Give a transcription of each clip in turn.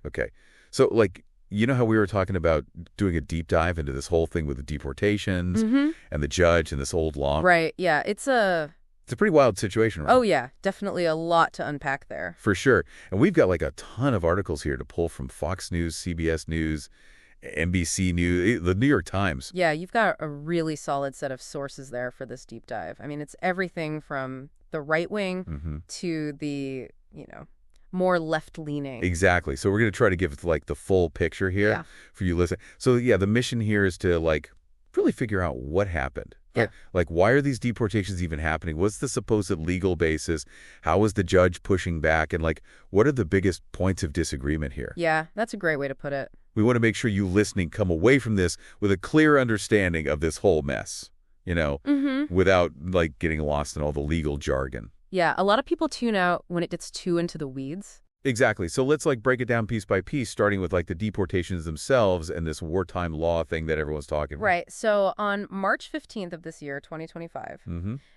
Okay. So, like, you know how we were talking about doing a deep dive into this whole thing with the deportations Mm-hmm. and the judge and this old law? Right, yeah. It's a pretty wild situation, right? Oh, yeah, definitely a lot to unpack there. For sure. And we've got like a ton of articles here to pull from Fox News, CBS News, NBC News, the New York Times. Yeah, you've got a really solid set of sources there for this deep dive. I mean, it's everything from the right wing to the, more left-leaning. Exactly. So we're going to try to give like the full picture here Yeah. for you to listen. So yeah, the mission here is to like really figure out what happened. Yeah. Like, why are these deportations even happening? What's the supposed legal basis? How is the judge pushing back? And like, what are the biggest points of disagreement here? Yeah, that's a great way to put it. We want to make sure you listening come away from this with a clear understanding of this whole mess, without like getting lost in all the legal jargon. Yeah, a lot of people tune out when it gets too into the weeds. Exactly. So let's like break it down piece by piece, starting with like the deportations themselves and this wartime law thing that everyone's talking about. Right. So on March 15th of this year, 2025,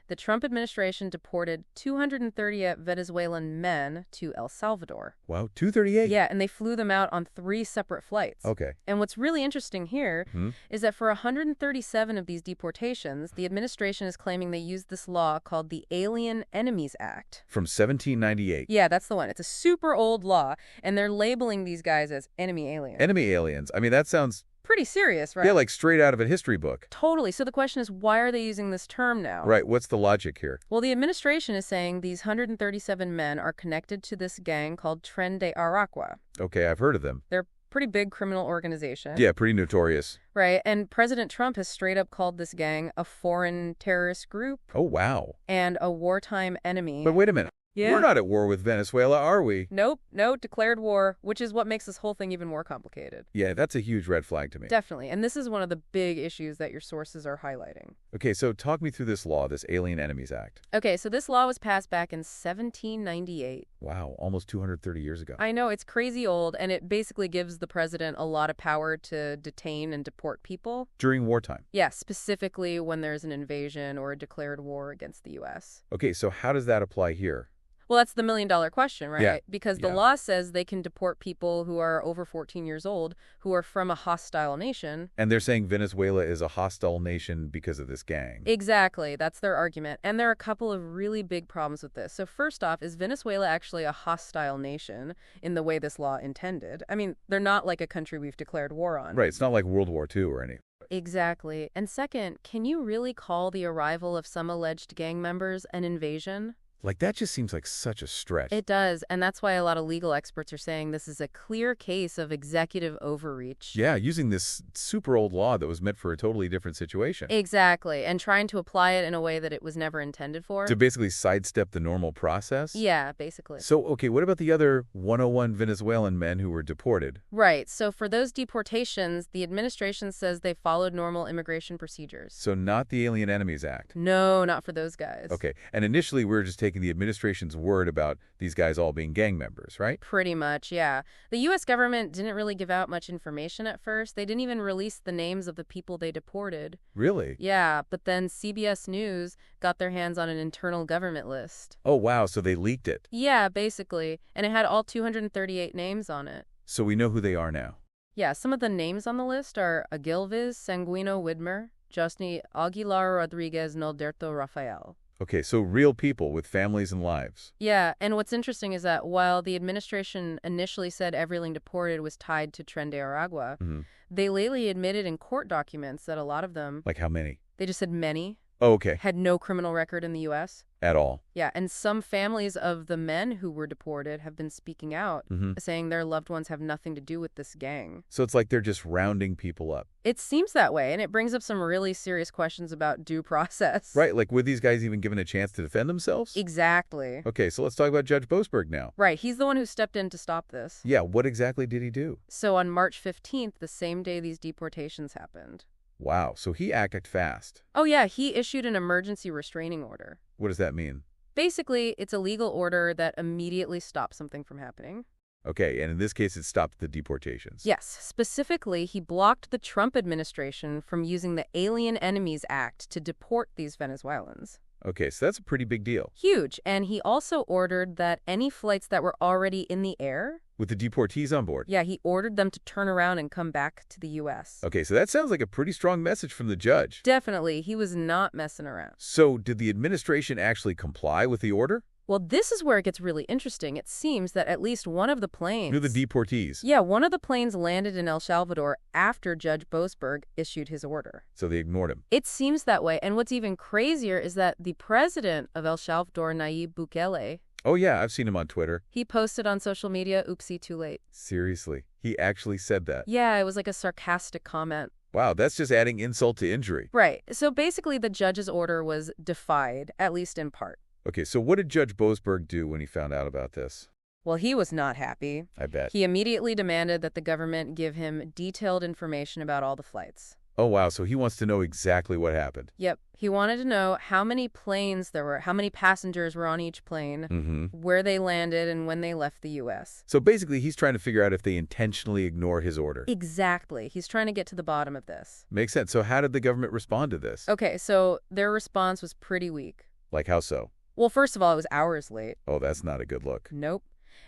the Trump administration deported 230 Venezuelan men to El Salvador. Wow, 238? Yeah, and they flew them out on 3 separate flights. Okay. And what's really interesting here is that for 137 of these deportations, the administration is claiming they used this law called the Alien Enemies Act. From 1798. Yeah, that's the one. It's a super old law, and they're labeling these guys as enemy aliens. Enemy aliens. I mean, that sounds... Pretty serious, right? Yeah, like straight out of a history book. Totally. So the question is, why are they using this term now? Right. What's the logic here? Well, the administration is saying these 137 men are connected to this gang called Tren de Aragua. Okay, I've heard of them. They're a pretty big criminal organization. Yeah, pretty notorious. Right. And President Trump has straight up called this gang a foreign terrorist group. Oh, wow. And a wartime enemy. But wait a minute. Yeah. We're not at war with Venezuela, are we? Nope. No, declared war, which is what makes this whole thing even more complicated. Yeah, that's a huge red flag to me. Definitely. And this is one of the big issues that your sources are highlighting. Okay, so talk me through this law, this Alien Enemies Act. Okay, so this law was passed back in 1798. Wow, almost 230 years ago. I know, it's crazy old, and it basically gives the president a lot of power to detain and deport people. During wartime? Yeah, specifically when there's an invasion or a declared war against the U.S. Okay, so how does that apply here? Well, that's the million-dollar question, right? Yeah. Because the law says they can deport people who are over 14 years old who are from a hostile nation. And they're saying Venezuela is a hostile nation because of this gang. Exactly. That's their argument. And there are a couple of really big problems with this. So first off, is Venezuela actually a hostile nation in the way this law intended? I mean, they're not like a country we've declared war on. Right, it's not like World War II or anything. Exactly. And second, can you really call the arrival of some alleged gang members an invasion? Like, that just seems like such a stretch. It does, and that's why a lot of legal experts are saying this is a clear case of executive overreach. Yeah, using this super old law that was meant for a totally different situation. Exactly, and trying to apply it in a way that it was never intended for. To basically sidestep the normal process? Yeah, basically. So, okay, what about the other 101 Venezuelan men who were deported? Right, so for those deportations, the administration says they followed normal immigration procedures. So not the Alien Enemies Act? No, not for those guys. Okay, and initially we were just taking the administration's word about these guys all being gang members, right? Pretty much, yeah. The U.S. government didn't really give out much information at first. They didn't even release the names of the people they deported. Really? Yeah, but then CBS News got their hands on an internal government list. Oh, wow, so they leaked it. Yeah, basically. And it had all 238 names on it. So we know who they are now. Yeah, some of the names on the list are Agilviz Sanguino Widmer, Josny Aguilar Rodriguez Nolderto Rafael. Okay, so real people with families and lives. Yeah, and what's interesting is that while the administration initially said everyone deported was tied to Tren de Aragua, they lately admitted in court documents that a lot of them... Like how many? They just said many. Oh, okay. Had no criminal record in the U.S. At all. Yeah, and some families of the men who were deported have been speaking out, saying their loved ones have nothing to do with this gang. So it's like they're just rounding people up. It seems that way, and it brings up some really serious questions about due process. Right, like were these guys even given a chance to defend themselves? Exactly. Okay, so let's talk about Judge Boasberg now. Right, he's the one who stepped in to stop this. Yeah, what exactly did he do? So on March 15th, the same day these deportations happened. Wow, so he acted fast. Oh yeah, he issued an emergency restraining order. What does that mean? Basically, it's a legal order that immediately stops something from happening. Okay, and in this case, it stopped the deportations. Yes, specifically, he blocked the Trump administration from using the Alien Enemies Act to deport these Venezuelans. Okay, so that's a pretty big deal. Huge. And he also ordered that any flights that were already in the air, With the deportees on board. yeah, he ordered them to turn around and come back to the U.S. Okay, so that sounds like a pretty strong message from the judge. Definitely, he was not messing around. So did the administration actually comply with the order? Well, this is where it gets really interesting. It seems that at least one of the planes... The deportees. Yeah, one of the planes landed in El Salvador after Judge Boasberg issued his order. So they ignored him. It seems that way, and what's even crazier is that the president of El Salvador, Nayib Bukele... Oh yeah, I've seen him on Twitter. He posted on social media, oopsie, too late. Seriously, he actually said that. Yeah, it was like a sarcastic comment. Wow, that's just adding insult to injury. Right. So basically the judge's order was defied, at least in part. Okay, so what did Judge Boasberg do when he found out about this? Well, he was not happy. I bet. He immediately demanded that the government give him detailed information about all the flights. Oh wow, so he wants to know exactly what happened. Yep. He wanted to know how many planes there were, how many passengers were on each plane, where they landed, and when they left the U.S. So basically, he's trying to figure out if they intentionally ignored his order. Exactly. He's trying to get to the bottom of this. Makes sense. So how did the government respond to this? Okay, so their response was pretty weak. Like how so? Well, first of all, it was hours late. Oh, that's not a good look. Nope.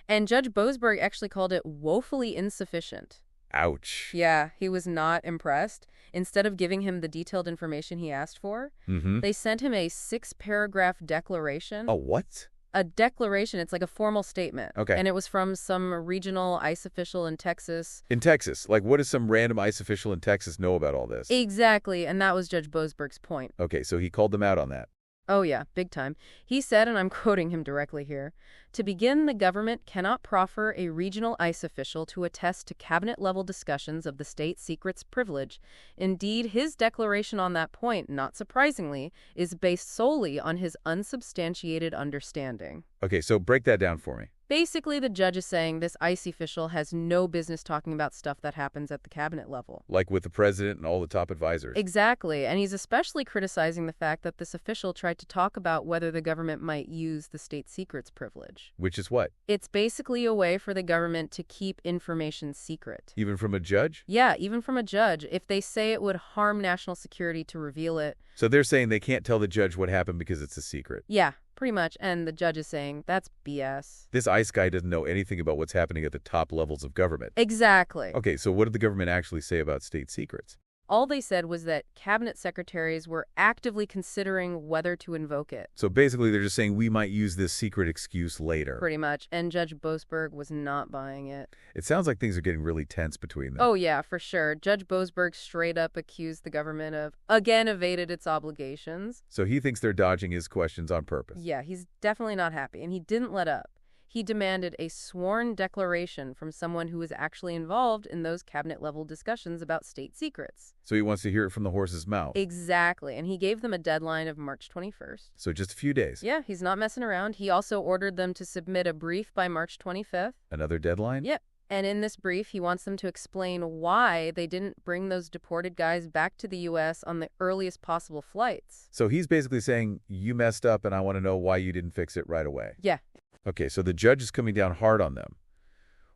And Judge Boasberg actually called it woefully insufficient. Ouch. Yeah, he was not impressed. Instead of giving him the detailed information he asked for, they sent him a 6-paragraph declaration. A what? A declaration. It's like a formal statement. Okay. And it was from some regional ICE official in Texas. In Texas? Like, what does some random ICE official in Texas know about all this? Exactly, and that was Judge Boasberg's point. Okay, so he called them out on that. Oh yeah, big time. He said, and I'm quoting him directly here, "To begin, the government cannot proffer a regional ICE official to attest to cabinet-level discussions of the state secrets privilege. Indeed, his declaration on that point, not surprisingly, is based solely on his unsubstantiated understanding." Okay, so break that down for me. Basically, the judge is saying this ICE official has no business talking about stuff that happens at the cabinet level. Like with the president and all the top advisors. Exactly, and he's especially criticizing the fact that this official tried to talk about whether the government might use the state secrets privilege. Which is what? It's basically a way for the government to keep information secret. Even from a judge? Yeah, even from a judge. If they say it would harm national security to reveal it. So they're saying they can't tell the judge what happened because it's a secret. Yeah, pretty much. And the judge is saying, that's BS. This ICE guy doesn't know anything about what's happening at the top levels of government. Exactly. Okay, so what did the government actually say about state secrets? All they said was that cabinet secretaries were actively considering whether to invoke it. So basically they're just saying we might use this secret excuse later. Pretty much. And Judge Boasberg was not buying it. It sounds like things are getting really tense between them. Oh, yeah, for sure. Judge Boasberg straight up accused the government of, again, evaded its obligations. So he thinks they're dodging his questions on purpose. Yeah, he's definitely not happy, and he didn't let up. He demanded a sworn declaration from someone who was actually involved in those cabinet-level discussions about state secrets. So he wants to hear it from the horse's mouth. Exactly, and he gave them a deadline of March 21st. So just a few days. Yeah, he's not messing around. He also ordered them to submit a brief by March 25th. Another deadline? Yep. And in this brief, he wants them to explain why they didn't bring those deported guys back to the U.S. on the earliest possible flights. So he's basically saying, you messed up and I want to know why you didn't fix it right away. Yeah. Okay, so the judge is coming down hard on them.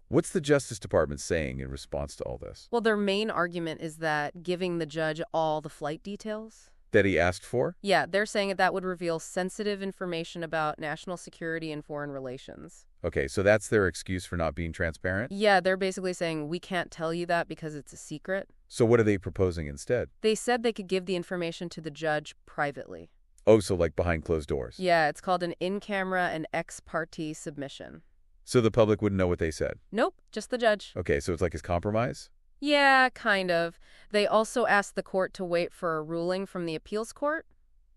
What's the Justice Department saying in response to all this? Well, their main argument is that giving the judge all the flight details. That he asked for? Yeah, they're saying that would reveal sensitive information about national security and foreign relations. Okay, so that's their excuse for not being transparent? Yeah, they're basically saying we can't tell you that because it's a secret. So what are they proposing instead? They said they could give the information to the judge privately. Oh, so like behind closed doors? Yeah, it's called an in-camera and ex parte submission. So the public wouldn't know what they said? Nope, just the judge. Okay, so it's like his compromise? Yeah, kind of. They also asked the court to wait for a ruling from the appeals court.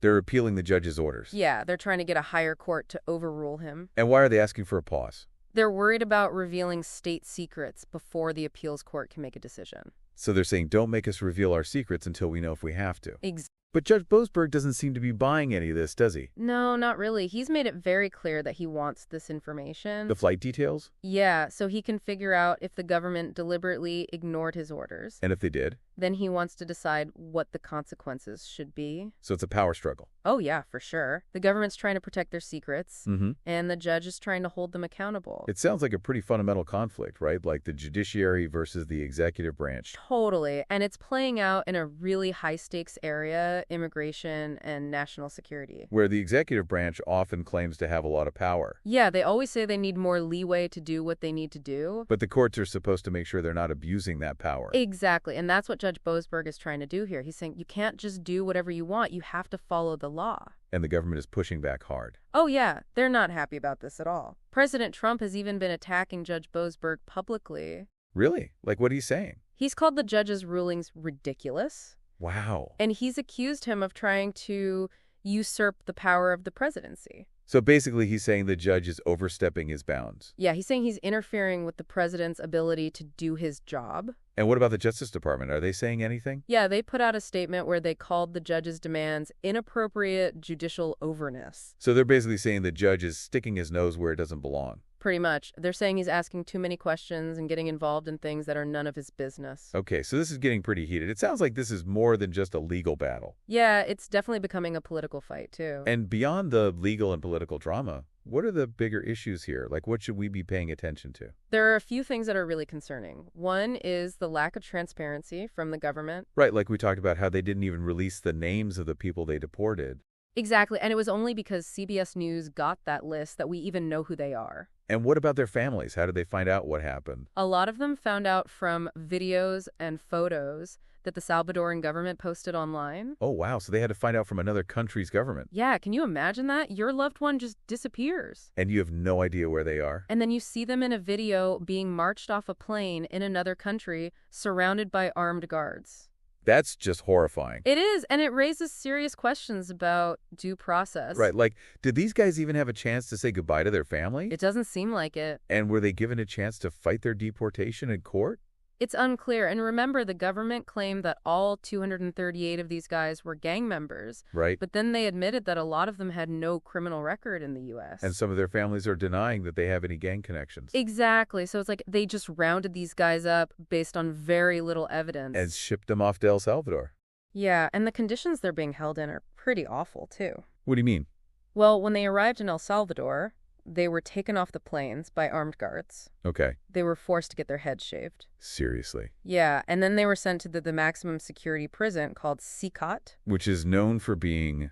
They're appealing the judge's orders? Yeah, they're trying to get a higher court to overrule him. And why are they asking for a pause? They're worried about revealing state secrets before the appeals court can make a decision. So they're saying, don't make us reveal our secrets until we know if we have to. Exactly. But Judge Boasberg doesn't seem to be buying any of this, does he? No, not really. He's made it very clear that he wants this information. The flight details? Yeah, so he can figure out if the government deliberately ignored his orders. And if they did? Then he wants to decide what the consequences should be. So it's a power struggle. Oh, yeah, for sure. The government's trying to protect their secrets, Mm-hmm. and the judge is trying to hold them accountable. It sounds like a pretty fundamental conflict, right? Like the judiciary versus the executive branch. Totally. And it's playing out in a really high-stakes area, immigration and national security. Where the executive branch often claims to have a lot of power. Yeah, they always say they need more leeway to do what they need to do. But the courts are supposed to make sure they're not abusing that power. Exactly. And that's what Judge Boasberg is trying to do here. He's saying you can't just do whatever you want. You have to follow the law. And the government is pushing back hard. Oh, yeah. They're not happy about this at all. President Trump has even been attacking Judge Boasberg publicly. Really? Like what he's saying? He's called the judge's rulings ridiculous. Wow. And he's accused him of trying to usurp the power of the presidency. So basically he's saying the judge is overstepping his bounds. Yeah, he's saying he's interfering with the president's ability to do his job. And what about the Justice Department? Are they saying anything? Yeah, they put out a statement where they called the judge's demands inappropriate judicial overness. So they're basically saying the judge is sticking his nose where it doesn't belong. Pretty much. They're saying he's asking too many questions and getting involved in things that are none of his business. Okay, so this is getting pretty heated. It sounds like this is more than just a legal battle. Yeah, it's definitely becoming a political fight, too. And beyond the legal and political drama, what are the bigger issues here? Like, what should we be paying attention to? There are a few things that are really concerning. One is the lack of transparency from the government. Right, like we talked about how they didn't even release the names of the people they deported. Exactly, and it was only because CBS News got that list that we even know who they are. And what about their families? How did they find out what happened? A lot of them found out from videos and photos that the Salvadoran government posted online. Oh, wow. So they had to find out from another country's government. Yeah, can you imagine that? Your loved one just disappears. And you have no idea where they are? And then you see them in a video being marched off a plane in another country, surrounded by armed guards. That's just horrifying. It is, and it raises serious questions about due process. Right, like, did these guys even have a chance to say goodbye to their family? It doesn't seem like it. And were they given a chance to fight their deportation in court? It's unclear. And remember, the government claimed that all 238 of these guys were gang members. Right. But then they admitted that a lot of them had no criminal record in the U.S. And some of their families are denying that they have any gang connections. Exactly. So it's like they just rounded these guys up based on very little evidence. And shipped them off to El Salvador. Yeah, and the conditions they're being held in are pretty awful, too. What do you mean? Well, when they arrived in El Salvador, they were taken off the planes by armed guards. Okay. They were forced to get their heads shaved. Seriously. Yeah, and then they were sent to the maximum security prison called CCOT. Which is known for being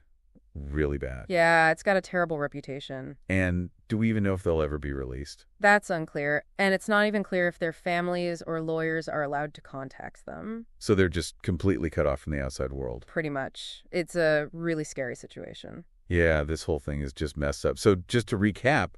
really bad. Yeah, it's got a terrible reputation. And do we even know if they'll ever be released? That's unclear, and it's not even clear if their families or lawyers are allowed to contact them. So they're just completely cut off from the outside world. Pretty much. It's a really scary situation. Yeah, this whole thing is just messed up. So just to recap,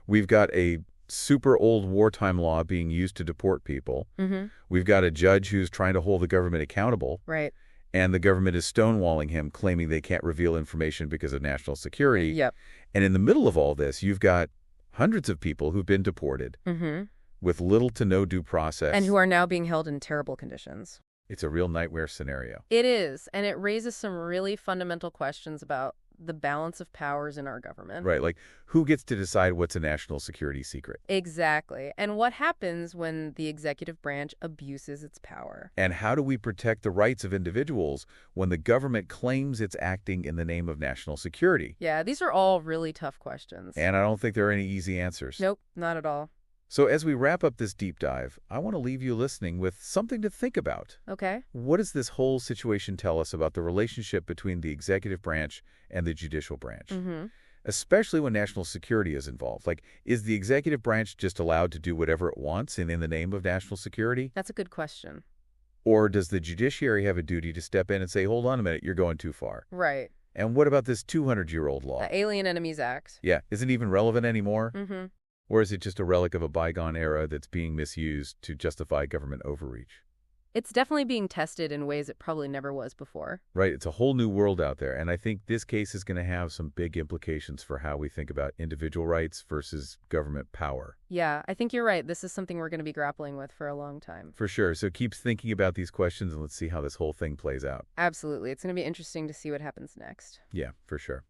we've got a super old wartime law being used to deport people. Mm-hmm. We've got a judge who's trying to hold the government accountable. Right. And the government is stonewalling him, claiming they can't reveal information because of national security. Yep. And in the middle of all this, you've got hundreds of people who've been deported with little to no due process. And who are now being held in terrible conditions. It's a real nightmare scenario. It is, and it raises some really fundamental questions about the balance of powers in our government. Right, like who gets to decide what's a national security secret? Exactly. And what happens when the executive branch abuses its power? And how do we protect the rights of individuals when the government claims it's acting in the name of national security? Yeah, these are all really tough questions. And I don't think there are any easy answers. Nope, not at all. So as we wrap up this deep dive, I want to leave you listening with something to think about. Okay. What does this whole situation tell us about the relationship between the executive branch and the judicial branch? Especially when national security is involved. Like, is the executive branch just allowed to do whatever it wants in the name of national security? That's a good question. Or does the judiciary have a duty to step in and say, hold on a minute, you're going too far? Right. And what about this 200-year-old law? The Alien Enemies Act. Yeah, isn't even relevant anymore? Mm-hmm. Or is it just a relic of a bygone era that's being misused to justify government overreach? It's definitely being tested in ways it probably never was before. Right. It's a whole new world out there. And I think this case is going to have some big implications for how we think about individual rights versus government power. Yeah, I think you're right. This is something we're going to be grappling with for a long time. For sure. So keep thinking about these questions and let's see how this whole thing plays out. Absolutely. It's going to be interesting to see what happens next. Yeah, for sure.